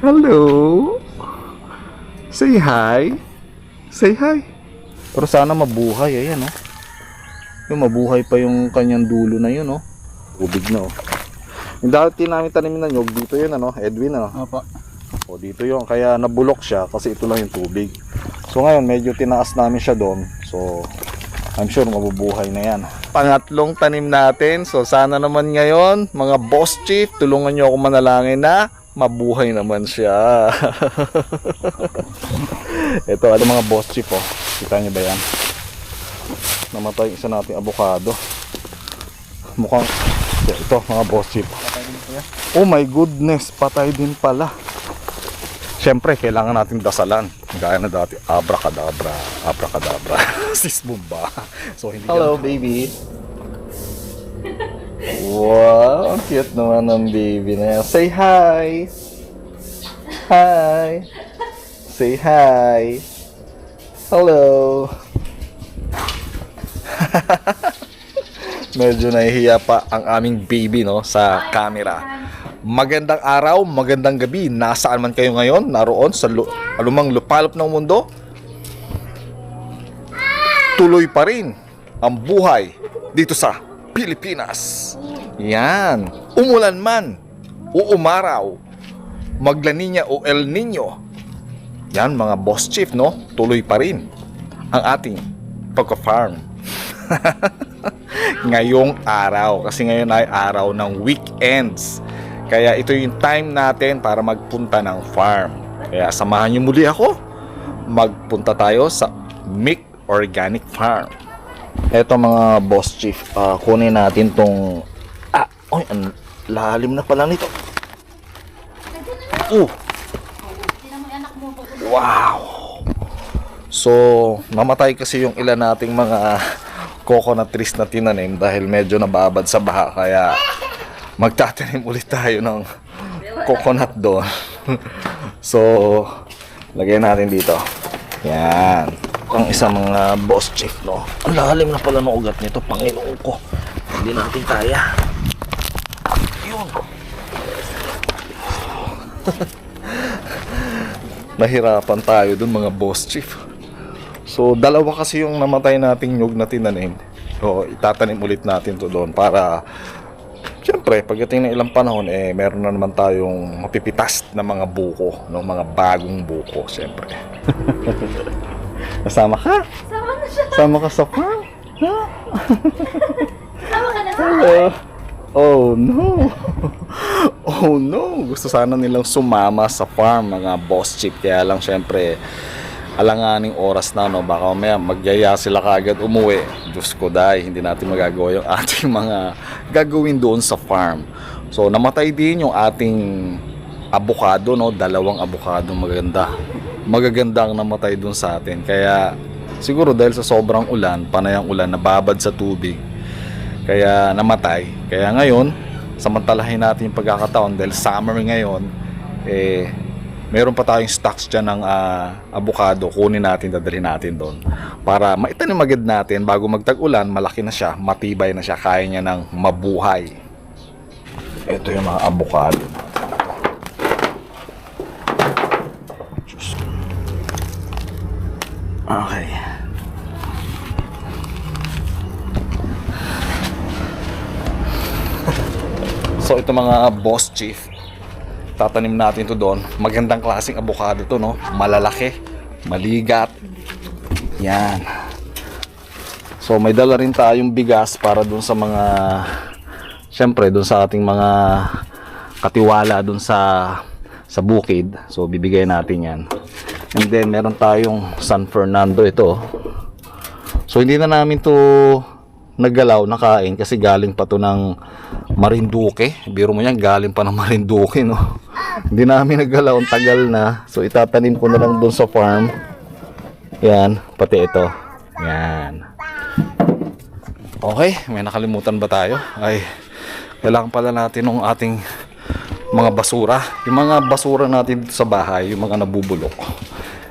Hello. Say hi. Say hi. Pero sana mabuhay. Ayan, oh. Yung mabuhay pa yung kanyang dulo na yun, oh. Ubig na, oh. Yung dati namin tanim na nyog, dito yun, ano, Edwin, ano. Opo. O, dito yun. Kaya nabulok siya kasi ito lang yung tubig. So ngayon, medyo tinaas namin siya doon. So, I'm sure mabubuhay na yan. Pangatlong tanim natin. So sana naman ngayon, mga boss chief, tulungan nyo ako manalangin na mabuhay naman siya. Ito, ano mga boss chief, oh. Kita nyo ba yan? Namatay isa nating avocado. Mukhang, ito mga boss chief. Oh my goodness, patay din pala. Siyempre, kailangan natin dasalan. Gaya na dati, abracadabra, abracadabra. Sis bomba. So, hindi hello, baby. Wow, ang cute naman ng baby na yan. Say hi. Hi. Say hi. Hello. Medyo nahihiya pa ang aming baby, no, sa camera. Magandang araw, magandang gabi. Nasaan man kayo ngayon? Naroon sa alumang lupalop ng mundo? Tuloy pa rin ang buhay dito sa Pilipinas. Yan. Umulan man o umaraw, magla Niña o El Nino. Yan mga boss chief, no? Tuloy pa rin ang ating pagka-farm. Ngayong araw, kasi ngayon ay araw ng weekends. Kaya ito yung time natin para magpunta ng farm. Kaya samahan niyo muli ako. Magpunta tayo sa Mick Organic Farm. Ito mga boss chief, kunin natin tong oy, ang lalim na pala nito. Wow. So, namatay kasi yung ilan nating mga coconut trees na tinanim dahil medyo nababad sa baha, kaya magtatanim ulit tayo ng coconut doon. So, lagyan natin dito. Yan. Ang isang mga boss chief, no? Ang lalim na pala ng ugat nito, Panginoon ko. Hindi natin kaya. Yun. Nahirapan tayo dun mga boss chief. So, dalawa kasi yung namatay nating nyug na tinanim. So, itatanim ulit natin to doon para siyempre, pagdating ng ilang panahon, meron na naman tayong mapipitas na mga buko, no? Mga bagong buko, siyempre. Kasama ka? Sama na siya. Sama ka sa farm? Ha? Sama ka na. Hello. Oh no. Oh no. Gusto sana nilang sumama sa farm, mga boss chief. Kaya lang, siyempre, alanganing oras na, no? Baka mamaya magyaya sila kagad umuwi. Diyos ko, dahil hindi natin magagawa yung ating mga gagawin doon sa farm. So namatay din yung ating avocado, no? Dalawang avocado magaganda ang namatay doon sa atin. Kaya siguro dahil sa sobrang ulan, panayang ulan, nababad sa tubig, kaya namatay. Kaya ngayon, samantalahin natin yung pagkakataon dahil summer ngayon, meron pa tayong stocks dyan ng avocado. Kunin natin, dadalhin natin doon para maitanim agad natin bago magtag-ulan. Malaki na siya, matibay na siya, kaya niya ng mabuhay. Ito yung mga avocado. Okay. So ito mga boss chief, tatanim natin to doon. Magandang klaseng avocado to, no? Malalaki, maligat. Yan. So may dala rin tayong bigas para doon sa mga, syempre doon sa ating mga katiwala doon sa bukid. So bibigay natin yan. And then meron tayong San Fernando ito. So hindi na namin to naggalaw, nakain kasi galing pa to ng Marinduque. Biro mo yan, galing pa ng Marinduque, no? Hindi namin naggalaw, ang tagal na. So itatanim ko na lang doon sa farm. Yan, pati ito. Yan. Okay, may nakalimutan ba tayo? Ay, kailangan pala natin ng ating mga basura. Yung mga basura natin dito sa bahay, yung mga nabubulok.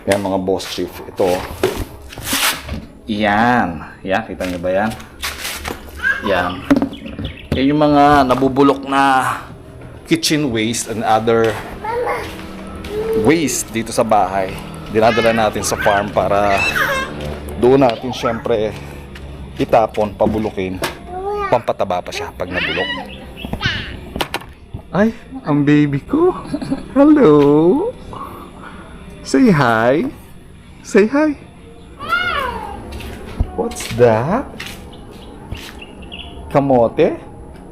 Yan mga boss chief. Ito. Yan. Yan, kita nyo ba yan? Yan. Yan yung mga nabubulok na kitchen waste and other waste dito sa bahay. Dinadala natin sa farm para doon natin syempre itapon, pabulukin. Pampataba pa siya pag nabulok. Ay, ang baby ko. Hello. Say hi. Say hi. What's that? Kamote?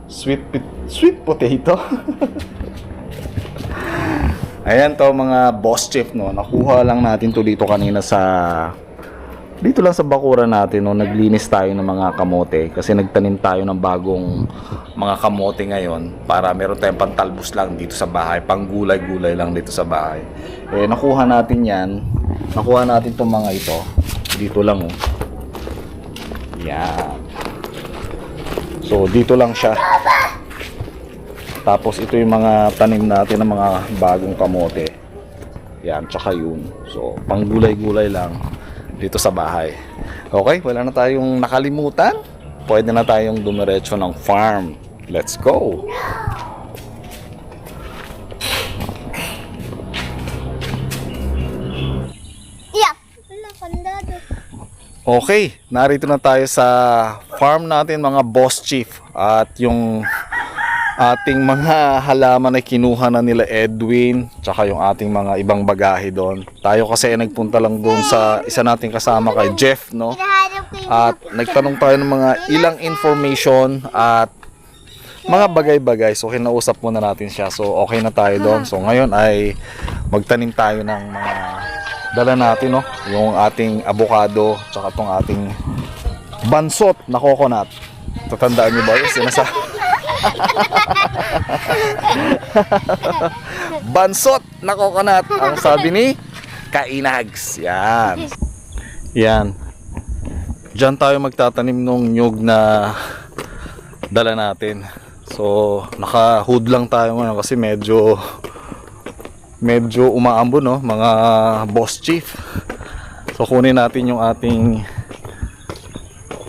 Sweet potato? Ayan to mga boss chief, no. Nakuha lang natin to dito kanina dito lang sa bakuran natin, no. Naglinis tayo ng mga kamote kasi nagtanim tayo ng bagong mga kamote ngayon para meron tayong pantalbos lang dito sa bahay, panggulay-gulay lang dito sa bahay. Nakuha natin yan. Nakuha natin tong mga ito. Dito lang, oh. Yan. So dito lang siya. Tapos ito yung mga tanim natin ng mga bagong kamote. Yan, tsaka yun. So panggulay-gulay lang dito sa bahay. Okay, wala na tayong nakalimutan. Pwede na tayong dumiretso ng farm. Let's go! Yeah. Wala, kandado. Okay, narito na tayo sa farm natin mga boss chief. At yung ating mga halaman ay kinuha na nila Edwin, tsaka yung ating mga ibang bagahe doon. Tayo kasi ay nagpunta lang doon sa isa nating kasama kay Jeff, no? At nagtanong tayo ng mga ilang information at mga bagay-bagay. So kinausap muna natin siya. So okay na tayo doon. So ngayon ay magtanim tayo ng mga dala natin, no? Yung ating avocado, tsaka tong ating bansot na coconut. Tatandaan niyo ba yun? Bansot na coconut ang sabi ni Kainags. Yan. Yan. Diyan tayo magtatanim nung nyug na dala natin. So naka-hood lang tayo ngayon kasi medyo umaambon, no, mga boss chief. So kunin natin yung ating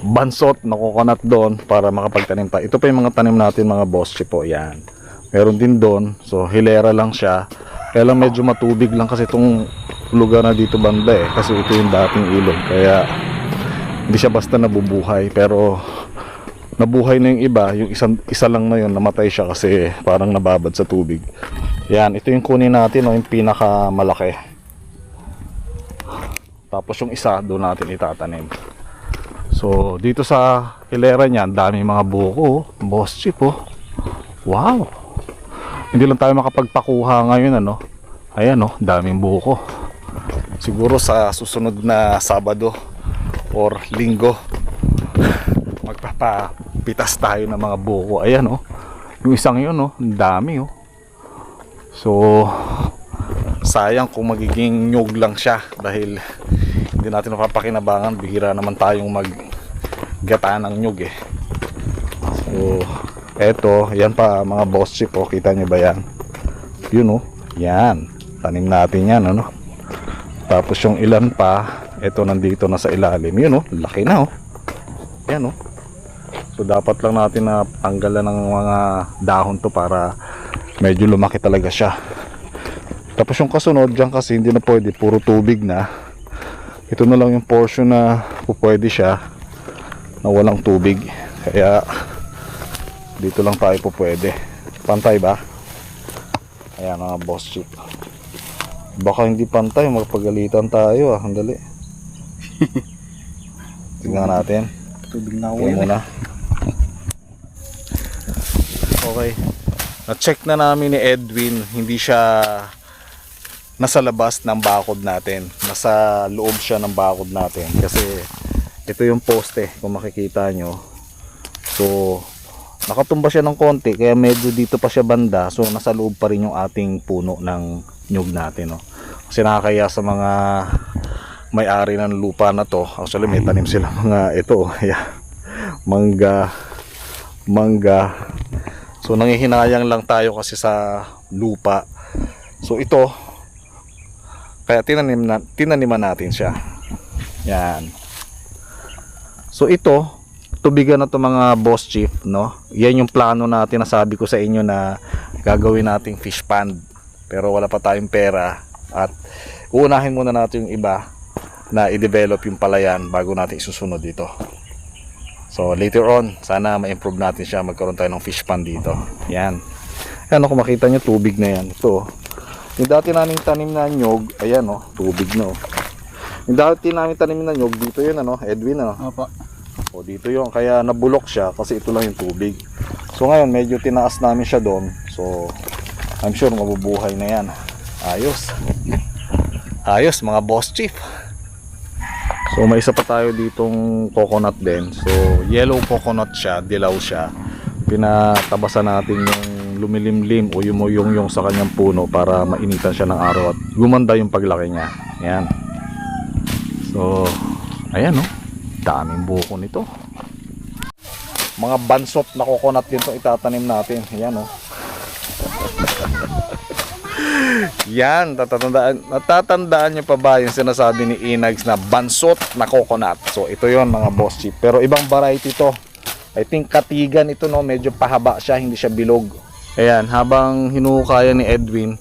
bansot na coconut doon para makapagtanim tayo. Ito pa yung mga tanim natin mga boss chief po. Yan. Meron din doon. So hilera lang siya. Kaya lang medyo matubig lang kasi itong lugar na dito banda eh. Kasi ito yung dating ilog. Kaya hindi siya basta nabubuhay. Pero nabuhay na yung iba. Yung isa lang na yun namatay siya kasi parang nababad sa tubig. Yan. Ito yung kunin natin, no, yung pinakamalaki. Tapos yung isa doon natin itatanim. So dito sa hilera niya, dami mga buko, boss chief, oh. Wow. Hindi lang tayo makapagpakuha ngayon, ano. Ayan, oh, daming buko. Siguro sa susunod na Sabado or Linggo magpapapitas tayo ng mga buko. Ayan, oh. Yung isang yun, oh, ang dami, oh. So sayang kung magiging nyug lang siya dahil hindi natin mapapakinabangan. Bihira naman tayong maggata ng nyug eh. So eto, yan pa mga boss chief, oh. Kita nyo ba yan? Yun, oh. Yan, tanim natin yan, ano. Tapos yung ilan pa, eto nandito na sa ilalim. Yun, oh, laki na, oh. Yan, oh. So dapat lang natin na tanggalan ng mga dahon to para medyo lumaki talaga siya. Tapos yung kasunod dyan kasi hindi na pwede, puro tubig na. Ito na lang yung portion na pwede siya na walang tubig. Kaya dito lang tayo pwede. Pantay ba? Ayan mga boss chief. Baka hindi pantay, magpagalitan tayo ah. Andali. Tingnan natin. Tubig na Tingnan muna. Okay. Na-check na namin ni Edwin, hindi siya nasa labas ng bakod natin. Nasa loob siya ng bakod natin. Kasi ito yung poste, kung makikita nyo. So nakatumba siya ng konti, kaya medyo dito pa siya banda. So nasa loob pa rin yung ating puno ng nyug natin, no? Kasi nakakaya sa mga may-ari ng lupa na to. Actually may tanim sila mga ito, yeah. Mangga. So nanghihinayang lang tayo kasi sa lupa. So ito, kaya tinaniman natin siya. Yan. So ito, tubigan na to mga boss chief, no? Yan yung plano natin na sabi ko sa inyo na gagawin nating fish pond. Pero wala pa tayong pera. At uunahin muna natin yung iba na i-develop yung palayan bago natin isusunod dito. So later on, sana ma-improve natin siya, magkaroon tayo ng fish pond dito. Yan. Ayan, kung makita nyo, tubig na yan. Ito, yung dati namin tanim na nyog, ayan o, tubig na o. Yung dati namin tanim na nyog, dito yun ano, Edwin ano. Opo. O dito yun, kaya nabulok siya kasi ito lang yung tubig. So ngayon, medyo tinaas namin siya doon. So, I'm sure mabubuhay na yan. Ayos. Ayos mga boss chief. So may isa pa tayo ditong coconut din. So yellow coconut siya, dilaw siya. Pinatabasan natin yung lumilimlim o yung sa kanyang puno para mainitan siya ng araw at gumanda yung paglaki niya. Ayan. So, ayan o. Daming buko nito. Mga bansot na coconut din itong itatanim natin. Ayan o. Yan, natatandaan nyo pa ba yung sinasabi ni Inags na bansot na coconut? So ito yon mga boss chief. Pero ibang variety to. I think katigan ito no, medyo pahaba siya, hindi siya bilog. Ayan, habang hinukaya ni Edwin,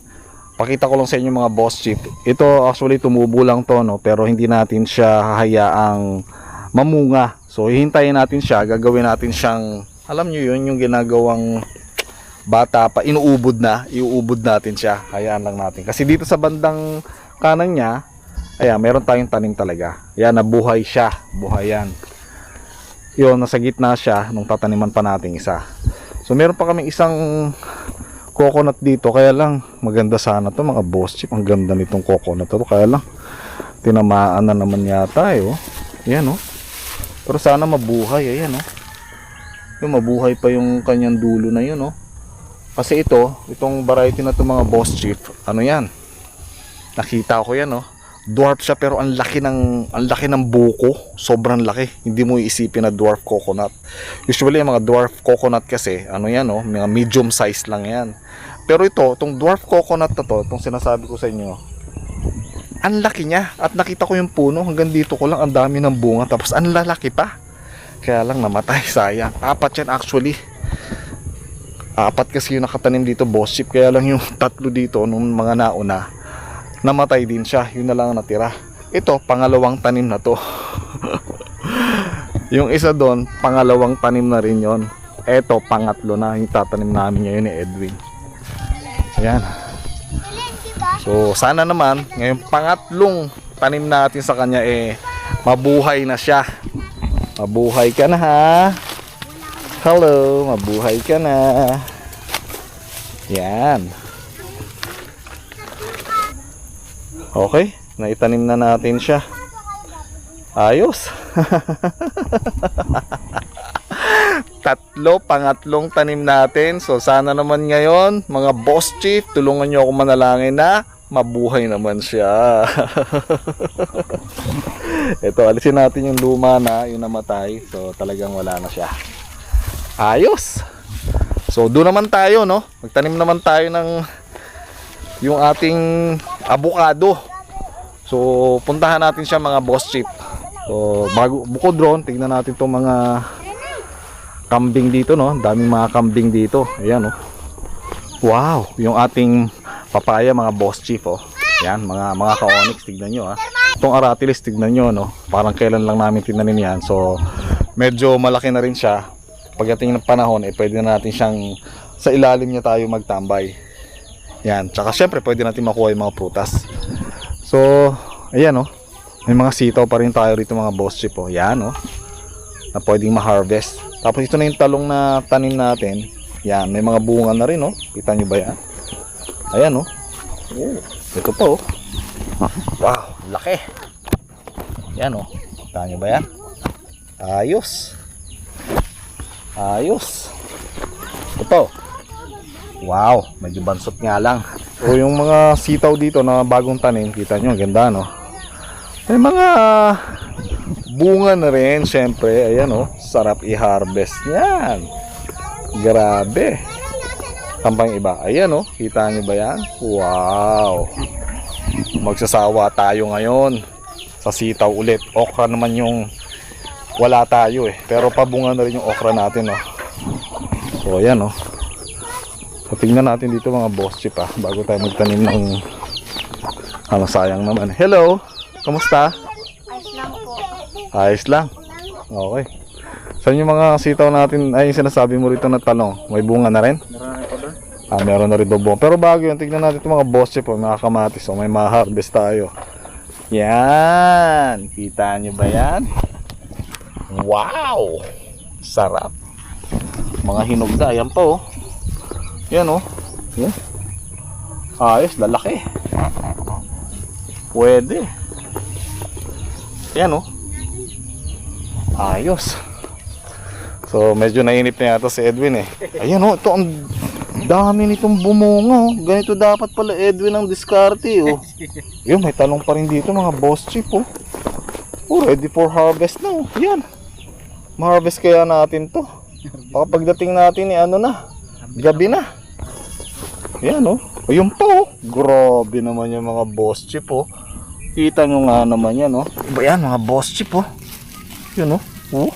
pakita ko lang sa inyo mga boss chief. Ito actually tumubo lang to no, pero hindi natin siya hahayaang mamunga. So hihintayin natin siya, gagawin natin siyang, alam nyo yun, yung ginagawang bata pa, iuubod natin siya. Hayaan lang natin. Kasi dito sa bandang kanan niya, ayan, meron tayong tanim talaga. Ayan, nabuhay siya. Buhay yan. Yun, nasa gitna siya nung tataniman pa natin isa. So, meron pa kaming isang coconut dito. Kaya lang, maganda sana to mga boss chief. Ang ganda nitong coconut to. Kaya lang, tinamaan na naman yata eh. Oh. Ayan, oh. Pero sana mabuhay. Ayan, oh. Yung mabuhay pa yung kanyang dulo na yun, oh. Kasi itong variety na to mga boss chief, ano yan? Nakita ko yan, oh. Dwarf siya pero ang laki ng buko, sobrang laki. Hindi mo iisipin na dwarf coconut. Usually yung mga dwarf coconut kasi, ano yan, oh, mga medium size lang yan. Pero itong dwarf coconut na to, itong sinasabi ko sa inyo, ang laki niya. At nakita ko yung puno, hanggang dito ko lang, ang dami ng bunga, tapos ang lalaki pa. Kaya lang namatay, sayang. 4 yan actually. 4 kasi yung nakatanim dito boss chief, kaya lang yung 3 dito nung mga nauna namatay din siya, yun na lang natira. Ito pangalawang tanim na to. Yung isa doon pangalawang tanim na rin yon. Ito pangatlo na yung tatanim namin ngayon ni Edwin. Ayan. So sana naman ngayong pangatlong tanim natin sa kanya mabuhay na siya. Mabuhay ka na ha. Hello, mabuhay ka na. Yan. Okay, naitanim na natin siya. Ayos. 3, pangatlong tanim natin. So sana naman ngayon, mga boss chief, tulungan nyo ako manalangin na mabuhay naman siya. Ito, alisin natin yung luma na, yung namatay. So talagang wala na siya. Ayos. So doon naman tayo no. Magtanim naman tayo ng yung ating avocado. So puntahan natin siya mga boss chief. So bukod drone, tingnan natin tong mga kambing dito no. Daming mga kambing dito. Ayan oh. Wow, yung ating papaya mga boss chief oh. Yan, mga ka-onyx, tignan nyo ha. Itong aratilis, tignan nyo no. Parang kailan lang namin tinanim yan. So medyo malaki na rin siya. Pagdating ng panahon, pwede na natin siyang sa ilalim niya tayo magtambay. Yan, tsaka syempre pwede natin makuha yung mga prutas. So, ayan oh. May mga sitaw pa rin tayo rito mga boss chief oh. Yan oh. Na pwedeng ma-harvest. Tapos ito na yung talong na tanim natin. Yan, may mga bunga na rin oh. Kita nyo ba yan? Ayan oh. Oh, ito pa oh. Wow, laki. Yan oh. Kita nyo ba yan? Ayos. Ayos. Ito pa oh. Wow, medyo bansot nga lang. So yung mga sitaw dito na bagong tanim, kita nyo, ganda no. May mga bunga na rin, syempre. Ayan oh, sarap i-harvest yan. Grabe. Tampang iba. Ayan oh, kita nyo ba yan? Wow. Magsasawa tayo ngayon sa sitaw ulit. Okra naman yung wala tayo pero pabunga na rin yung okra natin oh. So ayan oh. So, tingnan natin dito mga boss chief bago tayo magtanim ng Ano, sayang naman. Hello, kamusta? Ayos lang po. Ayos lang. Okay. Saan yung mga sitaw natin, ay yung sinasabi mo rito na talong? May bunga na rin? Meron na rin doon bunga. Pero bago yun, tignan natin itong mga boss chip, mga kamatis. May ma-harvest tayo. Yan! Kita nyo ba yan? Wow! Sarap. Mga hinog na. Ayan pa oh. Yan oh. Yan. Ayos, lalaki. Pwede. Yan oh. Ayos. So medyo nainip na yata si Edwin eh. Ayan oh, ito ang dami nitong bumunga oh. Ganito dapat pala Edwin ang diskarte oh. Yun, may talong pa rin dito mga boss chip oh. Oh, ready for harvest na oh. Yan. Ma-harvest kaya natin to. Baka pagdating natin eh, ano na, gabi na. Yan oh. Ayun pa oh. Grabe naman yung mga boss chip oh. Kita nyo nga naman yan oh. Iba yan mga boss chip oh. Yun oh. Oh.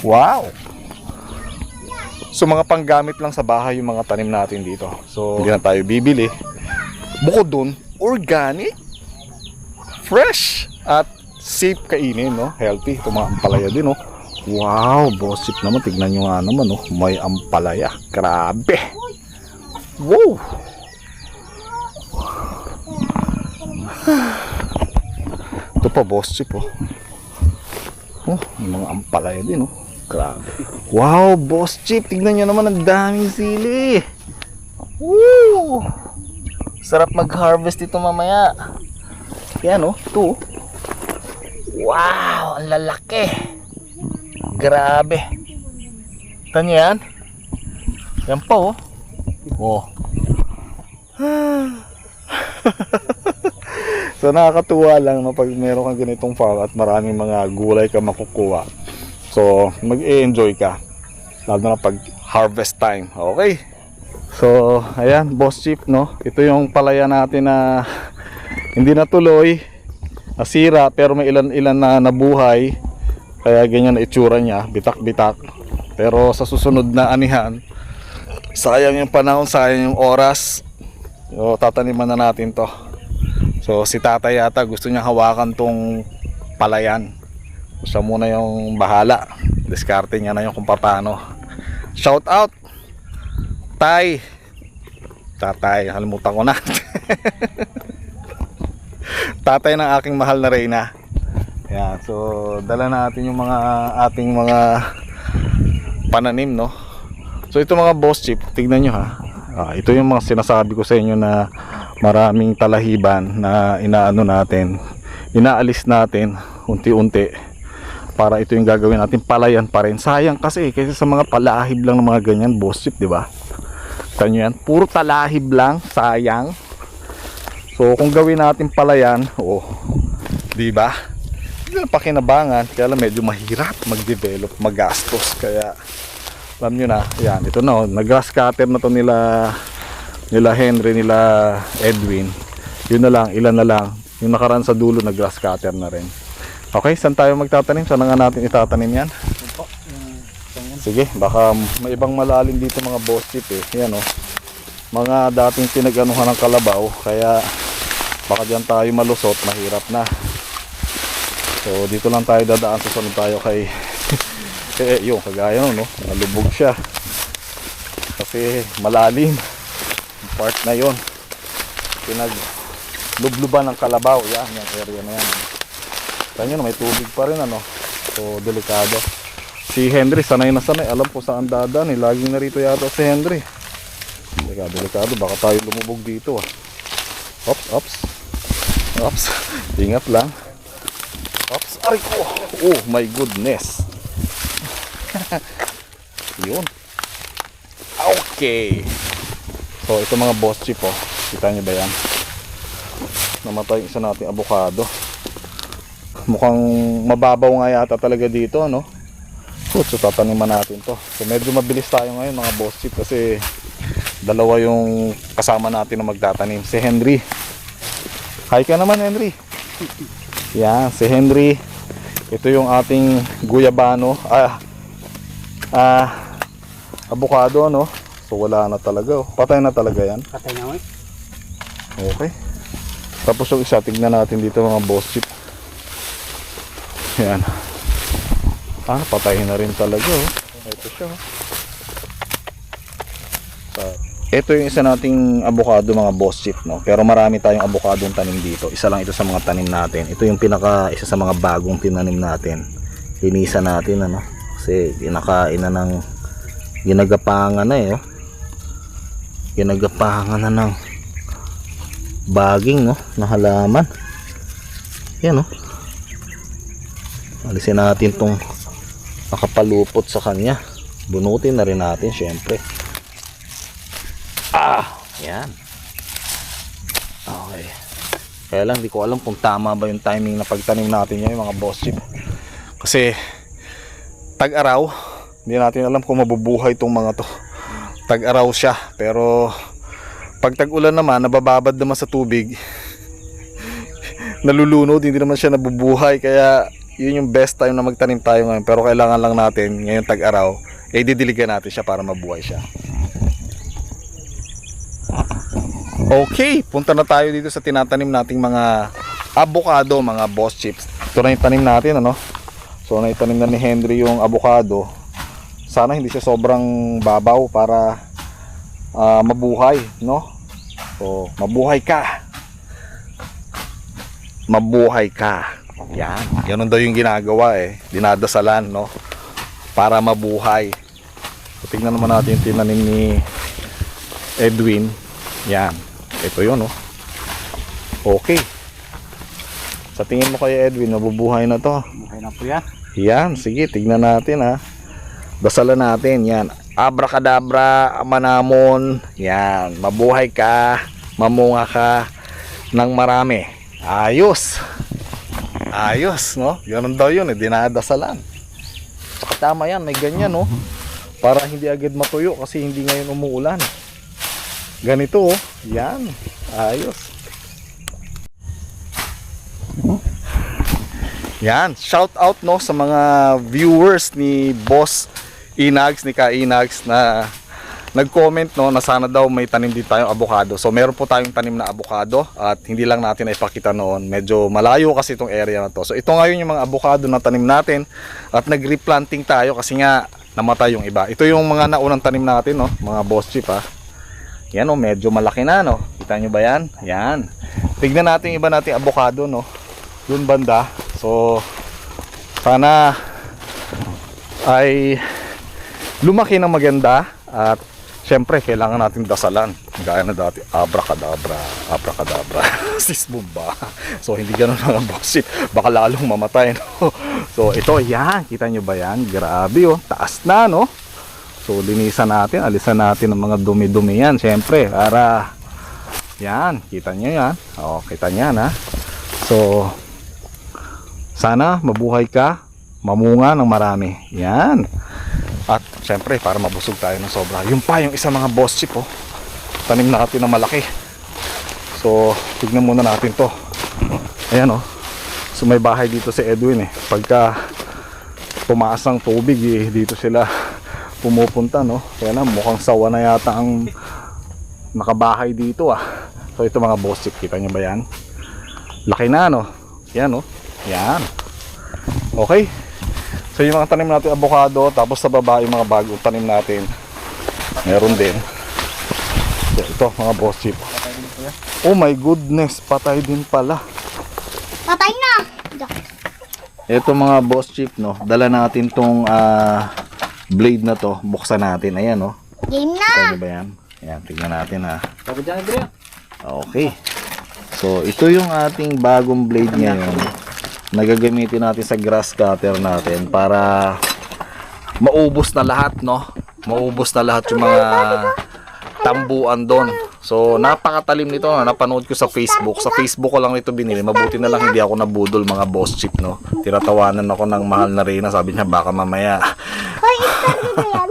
Wow. So mga panggamit lang sa bahay yung mga tanim natin dito. So hindi na tayo bibili. Bukod dun, organic, fresh, at safe kainin, no? Healthy. Ito mga ampalaya din, no? Wow, boss chip naman. Tignan nyo nga naman, no? May ampalaya. Grabe. Wow. Ito pa, boss chip, oh. Oh, may mga ampalaya din, oh. Grabe. Wow, boss chip. Tignan nyo naman, ang daming sili. Woo! Sarap mag-harvest ito mamaya. Yan, oh. Ito. Wow, ang lalaki. Grabe. Ito nyo yan. Yan pa, oh. Oh. So nakakatuwa lang no, pag meron kang ganitong farm at maraming mga gulay ka makukuha. So mag-e-enjoy ka lalo na pag harvest time. Okay. So ayan, boss chip no. Ito yung palaya natin na hindi natuloy, nasira pero may ilan-ilan na nabuhay. Kaya ganyan na itsura niya, bitak-bitak. Pero sa susunod na anihan, sayang yung panahon, sayang yung oras. So tataniman na natin to. So si tatay yata gusto niya hawakan tong palayan. Siya muna yung bahala. Diskarte niya na yung kung paano. Shout out Tay. Tatay, halimutan ko na. Tatay ng aking mahal na Reyna. Yan, so dala natin yung mga ating mga pananim, no. So ito mga boss chip, tignan nyo ha. Ito yung mga sinasabi ko sa inyo na maraming talahiban na inaano natin, inaalis natin unti-unti para ito yung gagawin natin palayan pa rin. Sayang kasi kaysa sa mga palahib lang ng mga ganyan boss chip, di ba? Tanyo yan, puro talahib lang, sayang. So kung gawin natin palayan, oh, di ba? Hindi na pakinabangan, kaya lang medyo mahirap mag-develop, magastos. Kaya alam nyo na, yan, ito na, nag-grass cutter na to nila Henry, nila Edwin. Yun na lang, ilan na lang. Yung nakaraan sa dulo, nag-grass cutter na rin. Okay, saan tayo magtatanim? Saan nga natin itatanim yan? Sige, baka may ibang malalim dito mga boss chip eh. Yan oh, mga dating pinag-anuhan ng kalabaw. Kaya baka dyan tayo malusot, mahirap na. So dito lang tayo dadaan, susunod tayo kay yung kagaya no, nalubog siya kasi malalim part na yon, pinaglubluban ng kalabaw. Yan, yung area na yan. Kanya no, may tubig pa rin ano, so delikado. Si Henry sanay na sanay, alam po saan dadaan eh, laging narito yata si Henry. Delikado, baka tayo lumubog dito ah. Ops, ingat lang. Ops, aray ko, oh my goodness. Yun. Okay. So ito mga boss chip oh. Kita nyo ba yan? Namatay isa nating avocado. Mukhang mababaw nga yata talaga dito, no? So tataniman natin to. So medyo mabilis tayo ngayon mga boss chip kasi dalawa yung kasama natin na magtatanim. Si Henry. Hi ka naman Henry. Yan, si Henry. Ito yung ating guyabano. Avocado, no? So wala na talaga oh. Patay na talaga yan. Patay na, oy. Okay. Tapos yung isa, tignan natin dito mga boss chip. Yan. Patayin na rin talaga, oh. Ito siya, oh. Ito yung isa nating avocado mga boss chip, no? Pero marami tayong avocadong tanim dito. Isa lang ito sa mga tanim natin. Ito yung isa sa mga bagong tinanim natin. Linisan natin, ano? Kasi kinakain na ng ginagapangan na, eh, oh. Ginagapangan na ng baging, no? Na halaman. Yan, oh. Alisin natin tong nakapalupot sa kanya. Bunutin na rin natin, syempre. Yan. Okay. Kaya lang, di ko alam kung tama ba yung timing na pagtanim natin yan, yung mga boss chip. Kasi, tag-araw, hindi natin alam kung mabubuhay itong mga to. Tag-araw siya, pero pag tag-ulan naman, nabababad naman sa tubig. Nalulunod, hindi naman siya nabubuhay. Kaya, yun yung best time na magtanim tayo ngayon. Pero kailangan lang natin, ngayon tag-araw, didiligan natin siya para mabuhay siya. Okay, punta na tayo dito sa tinatanim nating mga avocado, mga boss chips. Ito na yung tanim natin, ano? So, naitanim na ni Henry yung avocado. Sana hindi siya sobrang babaw para mabuhay, no? So, mabuhay ka. Mabuhay ka. Yan. Ganun daw yung ginagawa, eh. Dinadasalan, no? Para mabuhay. So, tingnan naman natin yung tinanim ni Edwin. Yan. Ito yun, oh. Okay. Sa tingin mo kay Edwin, mabubuhay na to. Buhay na po yan. Yan, sige, tignan natin, ha. Dasalan natin, yan. Abracadabra, manamon. Yan, mabuhay ka, mamunga ka ng marami. Ayos. Ayos, no? Ganun daw yun, dinadasalan. Saka tama yan, may ganyan, no? Para hindi agad matuyo kasi hindi ngayon umuulan. Ganito, oh. Yan. Ayos. Yan. Shout out, no, sa mga viewers ni Boss Inags, ni Ka Inags na nag-comment, no, na sana daw may tanim din tayong avocado. So meron po tayong tanim na avocado at hindi lang natin na ipakita noon. Medyo malayo kasi itong area na to. So ito ngayon yung mga avocado na tanim natin at nag-replanting tayo kasi nga namatay yung iba. Ito yung mga naunang tanim natin, no, mga boss chip, ha. Yan, oh, medyo malaki na, no. Kita nyo ba yan? Yan. Tignan natin iba nating avocado, no. Doon banda. So sana ay lumaki ng maganda at syempre kailangan natin dasalan gaya na dati, abracadabra, abracadabra. Sis bomba. So hindi ganoon mga boss, baka lalong mamatay, no? So ito, yan, kita nyo ba yan? Grabe, oh, taas na, no? So linisan natin, alisan natin ang mga dumi-dumi yan, syempre, para yan, kita nyo yan. O, kita nyo yan, ha. So sana mabuhay ka, mamunga ng marami. Yan. At syempre para mabusog tayo ng sobra. Yung pa yung isang mga boss chip, oh. Tanim natin na malaki. So tignan muna natin to. Ayan, oh. So may bahay dito si Edwin, eh. Pagka tumaas ang tubig, eh, dito sila pumupunta, no. Kaya na mukhang sawa na yata ang nakabahay dito, ah. So ito mga boss chip, kita nyo ba yan? Laki na, no. Yan, oh. Yan. Okay. So yung mga tanim natin avocado, tapos sa baba yung mga bagong tanim natin. Meron din. So, ito mga boss chip. Oh my goodness, patay din pala. Patay na! Ito mga boss chip, no. Dala natin tong blade na to, buksan natin. Ayan, no. Game na! Ano ba yan? Ayan, tignan natin, ha. Sabi dyan, Adrian. Okay. So ito yung ating bagong blade ngayon. Nagagamitin natin sa grass cutter natin para maubos na lahat, no? Maubos na lahat yung mga tambuan doon. So napakatalim nito, no? Napanood ko sa Facebook. Sa Facebook ko lang ito binili. Mabuti na lang hindi ako nabudol, mga boss chip, no? Tinatawanan ako ng mahal na Reyna. Sabi niya baka mamaya Hoy, istorbo ba yan?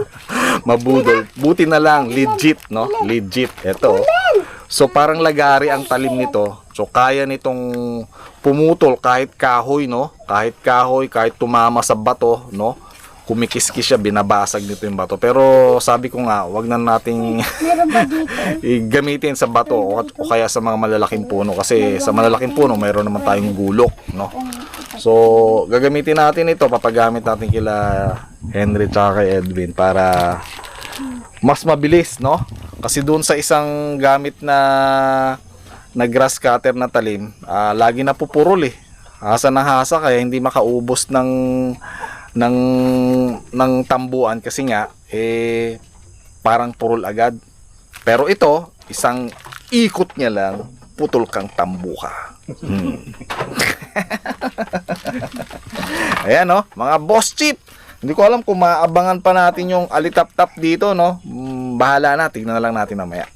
mabudol. Buti na lang, legit, no? Legit. Ito. So parang lagari ang talim nito. So kaya nitong pumutol kahit kahoy, no? Kahit kahoy, kahit tumama sa bato, no? kumikis-kis siya, binabasag nito yung bato. Pero sabi ko nga, wag na nating Meron ba dito? gamitin sa bato o kaya sa mga malalaking puno kasi sa malalaking puno mayroon naman tayong gulok, no? So, gagamitin natin ito, papagamit natin kila Henry tsaka kay Edwin para mas mabilis, no? Kasi doon sa isang gamit na grass cutter na talim, lagi na pupurol eh. Hasa na hasa kaya hindi makaubos ng tambuan kasi nga parang purol agad. Pero ito, isang ikot niya lang, putol kang tambuka. Ayan, no, mga boss chip. Hindi ko alam kung maabangan pa natin yung alitap-tap dito, no. Bahala na, tignan na lang natin mamaya.